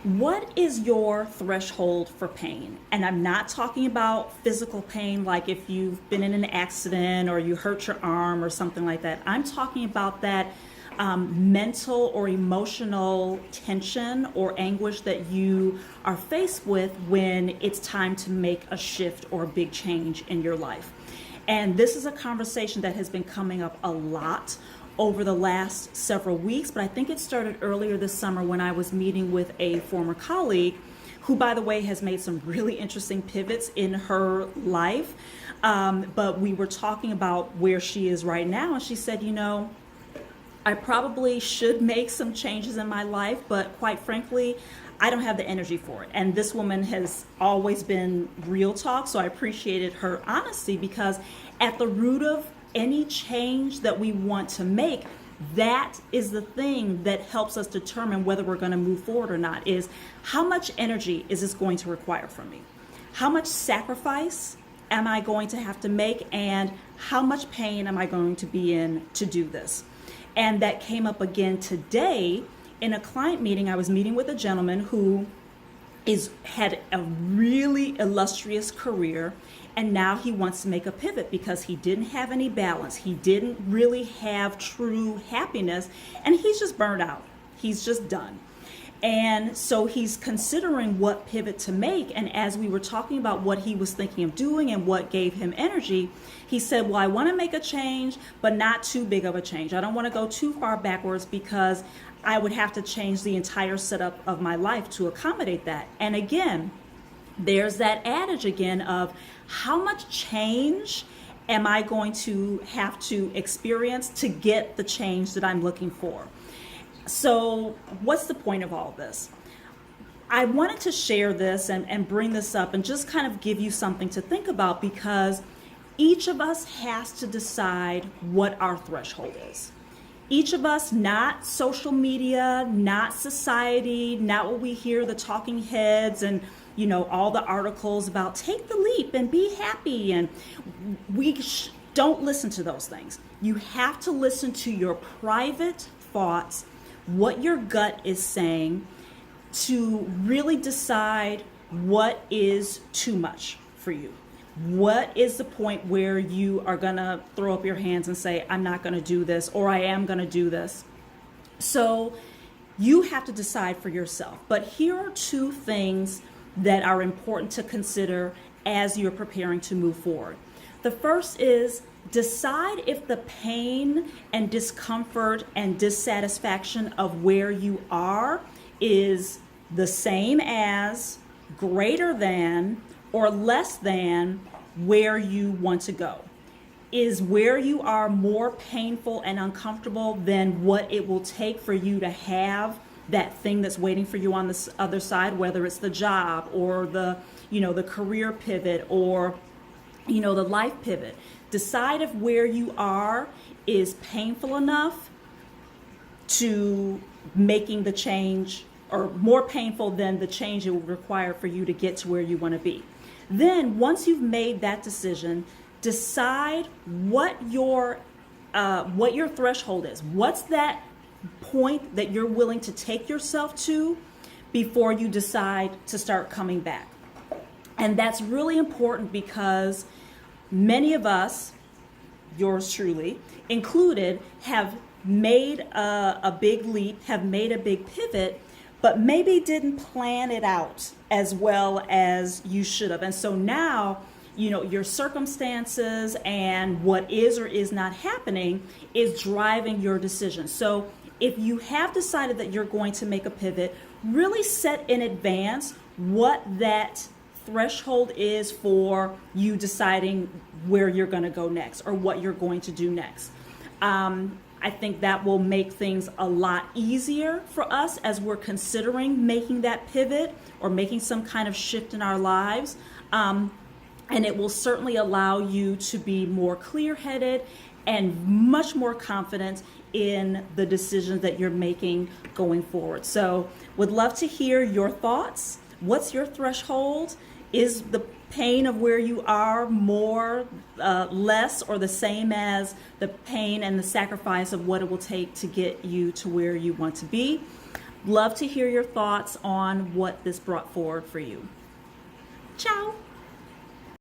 What is your threshold for pain? And I'm not talking about physical pain, like if you've been in an accident or you hurt your arm or something like that. I'm talking about that mental or emotional tension or anguish that you are faced with when it's time to make a shift or a big change in your life. And this is a conversation that has been coming up a lot over the last several weeks, but I think it started earlier this summer when I was meeting with a former colleague who, by the way, has made some really interesting pivots in her life. But we were talking about where she is right now, and she said, I probably should make some changes in my life, but quite frankly, I don't have the energy for it. And this woman has always been real talk, so I appreciated her honesty, because at the root of any change that we want to make, that is the thing that helps us determine whether we're going to move forward or not, is how much energy is this going to require from me? How much sacrifice am I going to have to make, and how much pain am I going to be in to do this? And that came up again today in a client meeting. I was meeting with a gentleman who had a really illustrious career, and now he wants to make a pivot because he didn't have any balance. He didn't really have true happiness, and he's just burned out. He's just done. And so he's considering what pivot to make. And as we were talking about what he was thinking of doing and what gave him energy, he said, well, I want to make a change, but not too big of a change. I don't want to go too far backwards because I would have to change the entire setup of my life to accommodate that. And again, there's that adage again of how much change am I going to have to experience to get the change that I'm looking for? So what's the point of all this? I wanted to share this and bring this up and just kind of give you something to think about, because each of us has to decide what our threshold is. Each of us, not social media, not society, not what we hear the talking heads and all the articles about take the leap and be happy, and don't listen to those things. You have to listen to your private thoughts, what your gut is saying, to really decide what is too much for you. What is the point where you are going to throw up your hands and say, I'm not going to do this, or I am going to do this? So you have to decide for yourself. But here are two things that are important to consider as you're preparing to move forward. The first is decide if the pain and discomfort and dissatisfaction of where you are is the same as, greater than, or less than where you want to go. Is where you are more painful and uncomfortable than what it will take for you to have that thing that's waiting for you on the other side, whether it's the job or the career pivot or the life pivot? Decide if where you are is painful enough to making the change, or more painful than the change it will require for you to get to where you want to be. Then once you've made that decision, decide what your threshold is. What's that point that you're willing to take yourself to before you decide to start coming back? And that's really important, because many of us, yours truly included, have made a big leap, have made a big pivot, but maybe didn't plan it out as well as you should have. And so now, your circumstances and what is or is not happening is driving your decision. So if you have decided that you're going to make a pivot, really set in advance what that threshold is for you deciding where you're going to go next or what you're going to do next. I think that will make things a lot easier for us as we're considering making that pivot or making some kind of shift in our lives. And it will certainly allow you to be more clear-headed and much more confident in the decisions that you're making going forward. So would love to hear your thoughts. What's your threshold? Is the pain of where you are more, less, or the same as the pain and the sacrifice of what it will take to get you to where you want to be? love to hear your thoughts on what this brought forward for you.